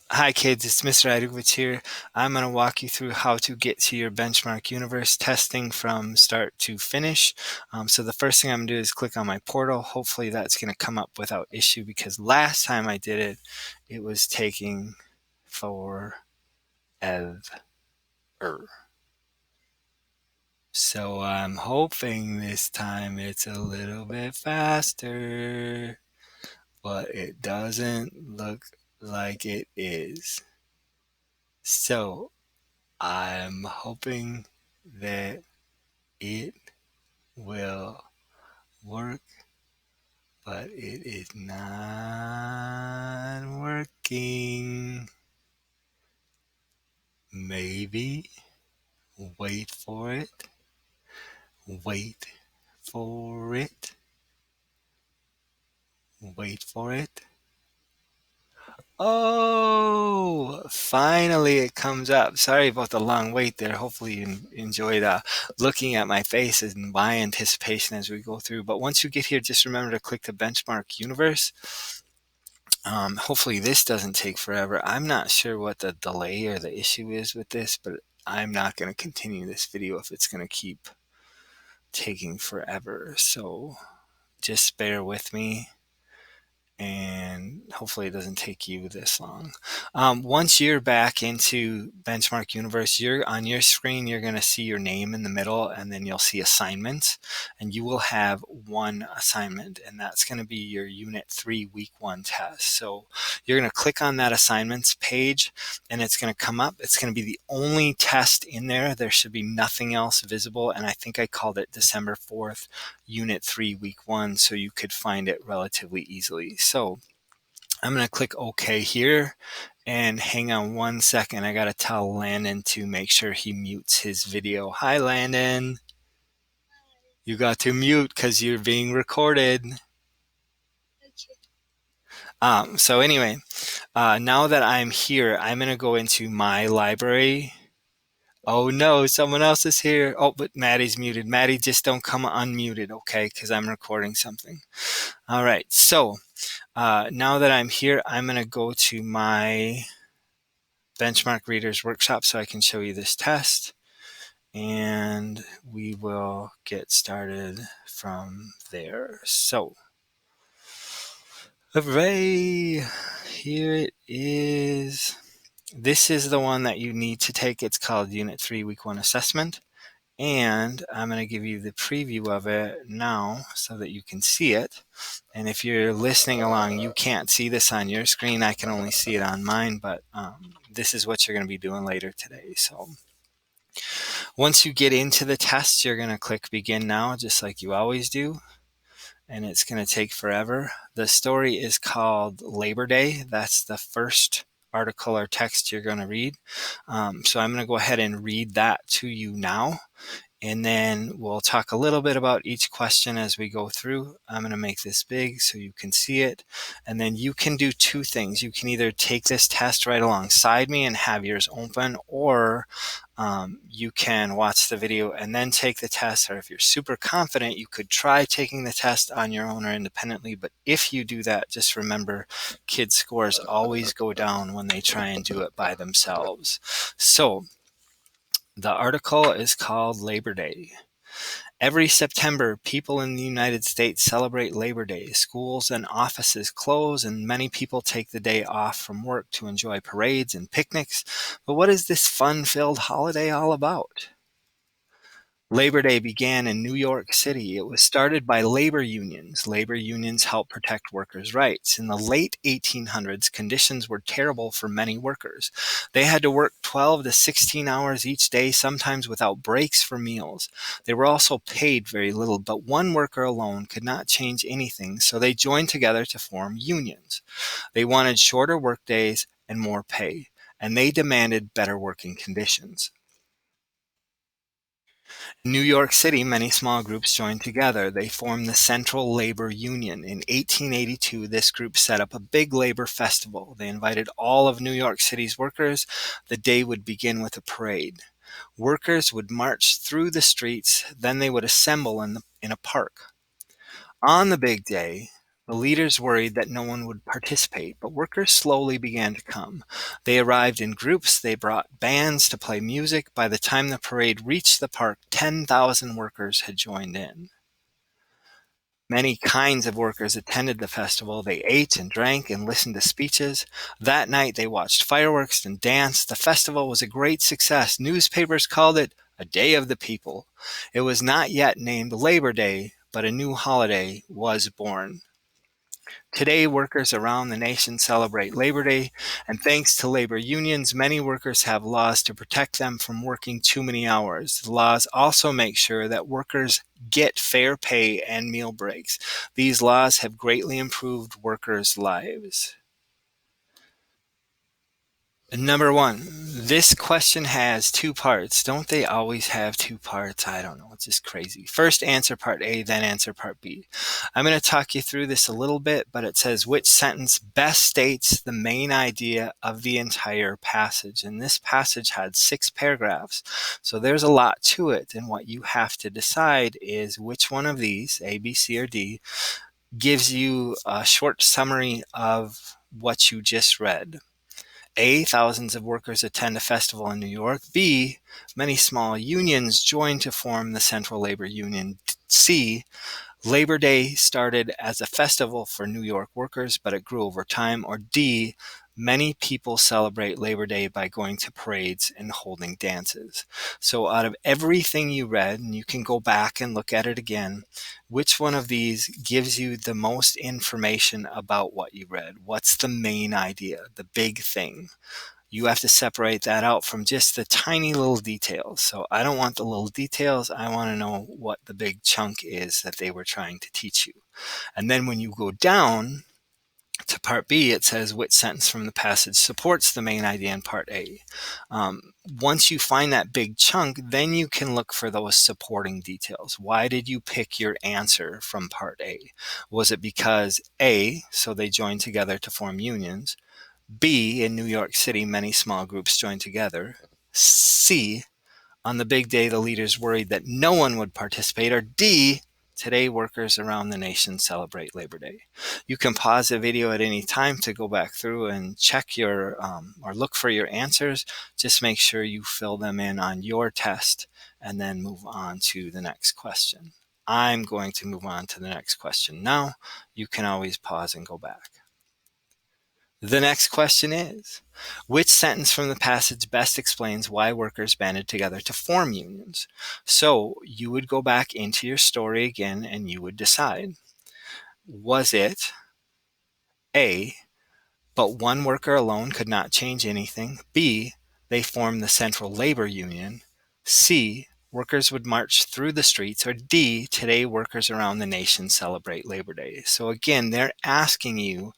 Hi kids, it's Mr. Adovich here. I'm going to walk you through how to get to your Benchmark Universe testing from start to finish. So the first thing I'm going to do is click on my portal. Hopefully that's going to come up without issue because last time I did it, it was taking forever. So I'm hoping this time it's a little bit faster, but it doesn't look like it is. So I'm hoping that it will work, but it is not working. Maybe. Wait for it. Wait for it. Wait for it. Oh, finally it comes up. Sorry about the long wait there. Hopefully you enjoyed looking at my face and my anticipation as we go through. But once you get here, just remember to click the Benchmark Universe. Hopefully this doesn't take forever. I'm not sure what the delay or the issue is with this, but I'm not going to continue this video if it's going to keep taking forever. So just bear with me and hopefully it doesn't take you this long. Once you're back into Benchmark Universe, you're on your screen, you're going to see your name in the middle, and then you'll see assignments, and you will have one assignment, and that's going to be your Unit 3 Week 1 test. So you're going to click on that assignments page, and it's going to come up. It's going to be the only test in there. There should be nothing else visible, and I think I called it December 4th, Unit 3 Week 1, so you could find it relatively easily. So I'm going to click OK here and hang on 1 second. I got to tell Landon to make sure he mutes his video. Hi, Landon. You got to mute because you're being recorded. So anyway, now that I'm here, I'm going to go into my library. Oh no, someone else is here. Oh, but Maddie's muted. Maddie, just don't come unmuted, okay? Because I'm recording something. All right, so now that I'm here, I'm going to go to my Benchmark Readers Workshop so I can show you this test. And we will get started from there. So, hooray! Here it is. This is the one that you need to take. It's called Unit 3 Week 1 Assessment. And I'm going to give you the preview of it now so that you can see it. And if you're listening along, you can't see this on your screen. I can only see it on mine, but this is what you're going to be doing later today. So once you get into the test, you're going to click Begin Now, just like you always do. And it's going to take forever. The story is called Labor Day. That's the first article or text you're going to read. So I'm going to go ahead and read that to you now. And then we'll talk a little bit about each question as we go through. I'm going to make this big so you can see it. And then you can do two things. You can either take this test right alongside me and have yours open, or you can watch the video and then take the test. Or if you're super confident, you could try taking the test on your own or independently. But if you do that, just remember kids' scores always go down when they try and do it by themselves. So the article is called Labor Day. Every September, people in the United States celebrate Labor Day. Schools and offices close, and many people take the day off from work to enjoy parades and picnics. But what is this fun-filled holiday all about? Labor Day began in New York City. It was started by labor unions. Labor unions help protect workers' rights. In the late 1800s, conditions were terrible for many workers. They had to work 12 to 16 hours each day, sometimes without breaks for meals. They were also paid very little, but one worker alone could not change anything, so they joined together to form unions. They wanted shorter work days and more pay, and they demanded better working conditions. In New York City, many small groups joined together. They formed the Central Labor Union. In 1882, this group set up a big labor festival. They invited all of New York City's workers. The day would begin with a parade. Workers would march through the streets, then they would assemble in a park. On the big day, The leaders worried that no one would participate, but workers slowly began to come. They arrived in groups, they brought bands to play music. By the time the parade reached the park, 10,000 workers had joined in. Many kinds of workers attended the festival. They ate and drank and listened to speeches. That night they watched fireworks and danced. The festival was a great success. Newspapers called it a day of the people. It was not yet named Labor Day, but a new holiday was born. Today, workers around the nation celebrate Labor Day, and thanks to labor unions, many workers have laws to protect them from working too many hours. The laws also make sure that workers get fair pay and meal breaks. These laws have greatly improved workers' lives. Number one, this question has two parts. Don't they always have two parts? I don't know. It's just crazy. First, answer part A, then answer part B. I'm going to talk you through this a little bit, but it says which sentence best states the main idea of the entire passage. And this passage had 6 paragraphs. So there's a lot to it. And what you have to decide is which one of these, A, B, C, or D, gives you a short summary of what you just read. A, thousands of workers attend a festival in New York. B, many small unions join to form the Central Labor Union. C, Labor Day started as a festival for New York workers, but it grew over time. Or D, many people celebrate Labor Day by going to parades and holding dances. So out of everything you read, and you can go back and look at it again, which one of these gives you the most information about what you read? What's the main idea, the big thing? You have to separate that out from just the tiny little details. So I don't want the little details. I want to know what the big chunk is that they were trying to teach you. And then when you go down to part B, it says which sentence from the passage supports the main idea in part A. Once you find that big chunk, then you can look for those supporting details. Why did you pick your answer from part A? Was it because A, so they joined together to form unions? B, in New York City, many small groups joined together? C, on the big day, the leaders worried that no one would participate? Or D, today workers around the nation celebrate Labor Day? You can pause the video at any time to go back through and check your or look for your answers. Just make sure you fill them in on your test and then move on to the next question. I'm going to move on to the next question now. You can always pause and go back. The next question is, which sentence from the passage best explains why workers banded together to form unions? So you would go back into your story again and you would decide. Was it A, but one worker alone could not change anything? B, they formed the Central Labor Union? C, workers would march through the streets? Or D, today workers around the nation celebrate Labor Day? So again, they're asking you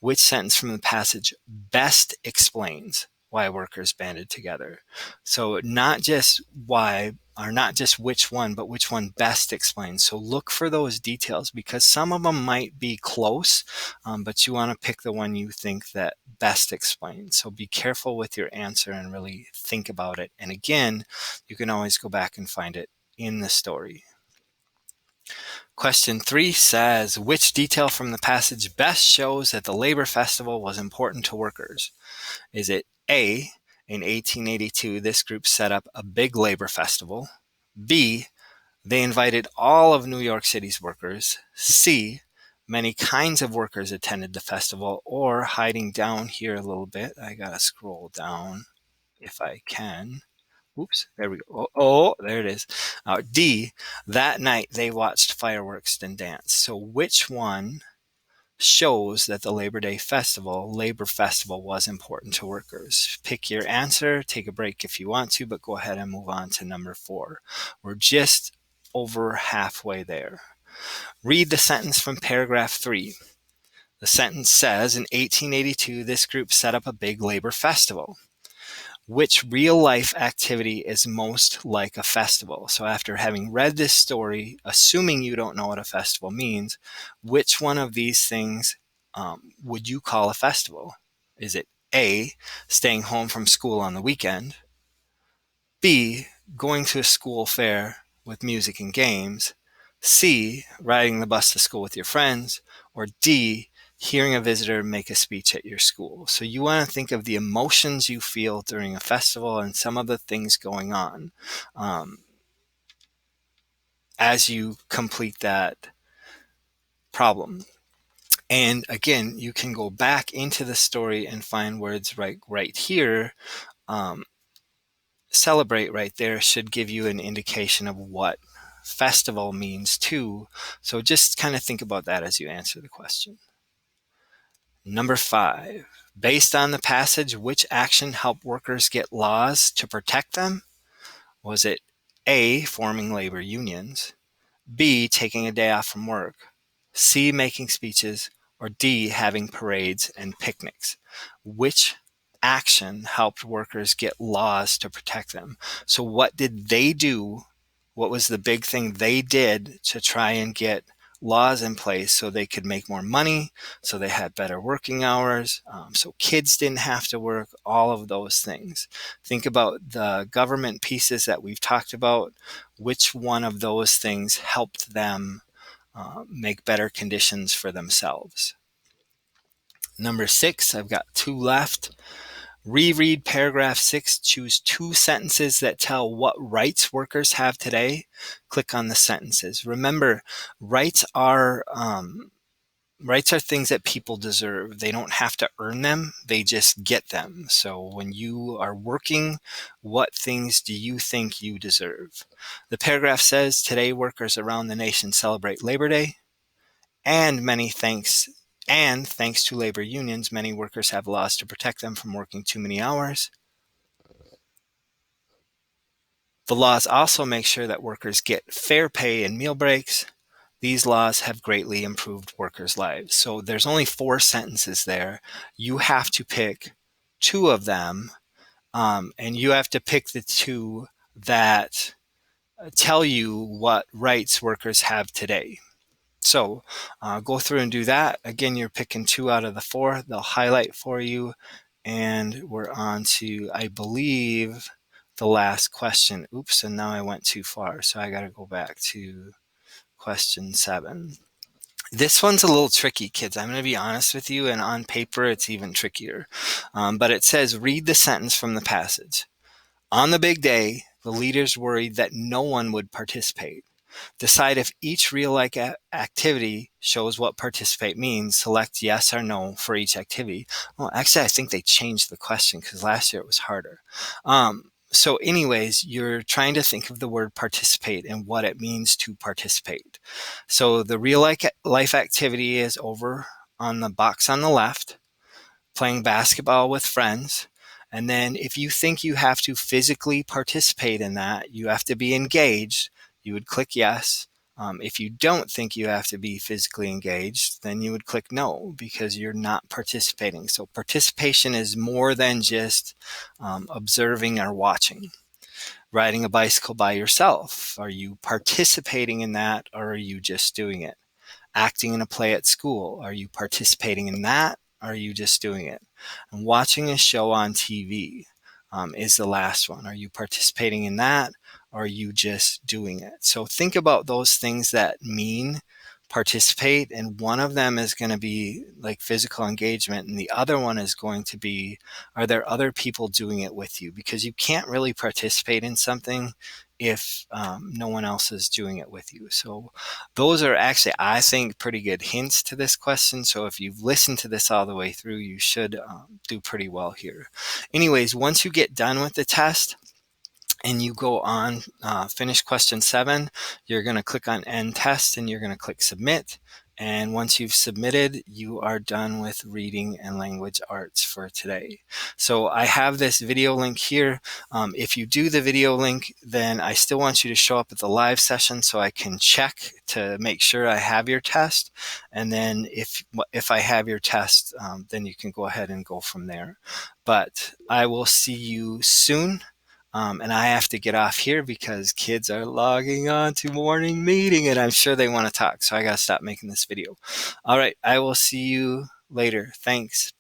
which sentence from the passage best explains why workers banded together. So not just why, or not just which one, but which one best explains. So look for those details because some of them might be close, but you want to pick the one you think that best explains. So be careful with your answer and really think about it. And again, you can always go back and find it in the story. Question 3 says, which detail from the passage best shows that the labor festival was important to workers? Is it A, in 1882, this group set up a big labor festival? B, they invited all of New York City's workers? C, many kinds of workers attended the festival? Or hiding down here a little bit, I gotta scroll down if I can. Oops, there we go. Oh, there it is. D, that night they watched fireworks and danced. So which one shows that the Labor Festival was important to workers? Pick your answer, take a break if you want to, but go ahead and move on to number 4. We're just over halfway there. Read the sentence from paragraph 3. The sentence says, in 1882, this group set up a big labor festival. Which real-life activity is most like a festival? So after having read this story, assuming you don't know what a festival means, which one of these things would you call a festival? Is it A, staying home from school on the weekend? B, going to a school fair with music and games? C, riding the bus to school with your friends? or D, hearing a visitor make a speech at your school. So you want to think of the emotions you feel during a festival and some of the things going on as you complete that problem. And again, you can go back into the story and find words right here. Celebrate right there should give you an indication of what festival means too. So just kind of think about that as you answer the question. Number 5, based on the passage, which action helped workers get laws to protect them? Was it A, forming labor unions, B, taking a day off from work, C, making speeches, or D, having parades and picnics? Which action helped workers get laws to protect them? So what did they do? What was the big thing they did to try and get laws in place so they could make more money, so they had better working hours, so kids didn't have to work, all of those things. Think about the government pieces that we've talked about. Which one of those things helped them make better conditions for themselves? Number 6, I've got 2 left. Reread paragraph 6. Choose 2 sentences that tell what rights workers have today. Click on the sentences. Remember, rights are things that people deserve. They don't have to earn them. They just get them. So when you are working, what things do you think you deserve? The paragraph says, today workers around the nation celebrate Labor Day, and thanks to labor unions, many workers have laws to protect them from working too many hours. The laws also make sure that workers get fair pay and meal breaks. These laws have greatly improved workers' lives. So there's only 4 sentences there. You have to pick 2 of them, and you have to pick the 2 that tell you what rights workers have today. So go through and do that. Again, you're picking 2 out of the 4. They'll highlight for you. And we're on to, I believe, the last question. Oops, and now I went too far. So I got to go back to question 7. This one's a little tricky, kids. I'm going to be honest with you, and on paper, it's even trickier. But it says, read the sentence from the passage. On the big day, the leaders worried that no one would participate. Decide if each real-like activity shows what participate means. Select yes or no for each activity. Well, actually, I think they changed the question because last year it was harder. So anyways, you're trying to think of the word participate and what it means to participate. So the real-life activity is over on the box on the left, playing basketball with friends. And then if you think you have to physically participate in that, you have to be engaged, you would click yes. If you don't think you have to be physically engaged, then you would click no because you're not participating. So participation is more than just observing or watching. Riding a bicycle by yourself, are you participating in that or are you just doing it? Acting in a play at school, are you participating in that or are you just doing it? And watching a show on TV is the last one. Are you participating in that or are you just doing it? So think about those things that mean participate, and one of them is going to be like physical engagement, and the other one is going to be, are there other people doing it with you? Because you can't really participate in something if no one else is doing it with you. So those are actually, I think, pretty good hints to this question. So if you've listened to this all the way through, you should do pretty well here. Anyways, once you get done with the test, and you go on, finish question 7, you're going to click on End Test and you're going to click Submit. And once you've submitted, you are done with reading and language arts for today. So I have this video link here. If you do the video link, then I still want you to show up at the live session so I can check to make sure I have your test. And then if I have your test, then you can go ahead and go from there. But I will see you soon. And I have to get off here because kids are logging on to morning meeting and I'm sure they want to talk. So I got to stop making this video. All right. I will see you later. Thanks. Bye.